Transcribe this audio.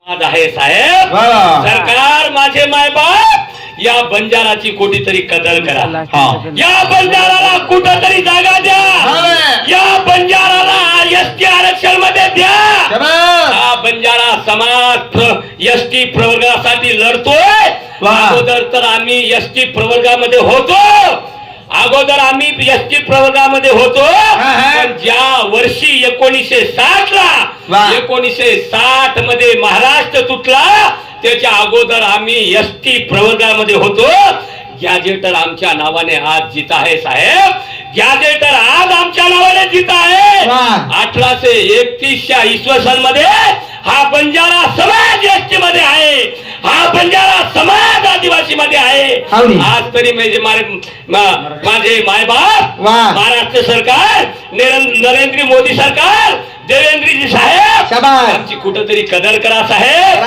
आज आहे साहेब, सरकार माझे मायबाप या बंजाराची कुठेतरी कदर करा. या बंजाराला कुठेतरी जागा द्या. या बंजाराला एसटी आरक्षण मध्ये द्या. हा बंजारा समाज एसटी प्रवर्गासाठी लढतोय. अगोदर तर आम्ही एसटी प्रवर्गामध्ये होतो. अगोदर आम्ही एसटी प्रवर्गामध्ये होतो. पण ज्या वर्षी 1960 ला 1960 मध्ये महाराष्ट्र तुटला त्याच्या अगोदर आम्ही एसटी प्रवर्गामध्ये होतो. गॅजेटर आमच्या नावाने आज जित आहे साहेब. गॅजेटर आज आमच्या नावाने जित आहे. 1831च्या इसवी सन मध्ये हा बंजारा समाज एसटी मध्ये आहे. हा बंजारा समाज आदिवासी मध्ये आहे. आज तरी माझे मायबाप महाराष्ट्र सरकार, नरेंद्र मोदी सरकार, देवेंद्रजी साहेब आमची कुठेतरी कदर करा साहेब.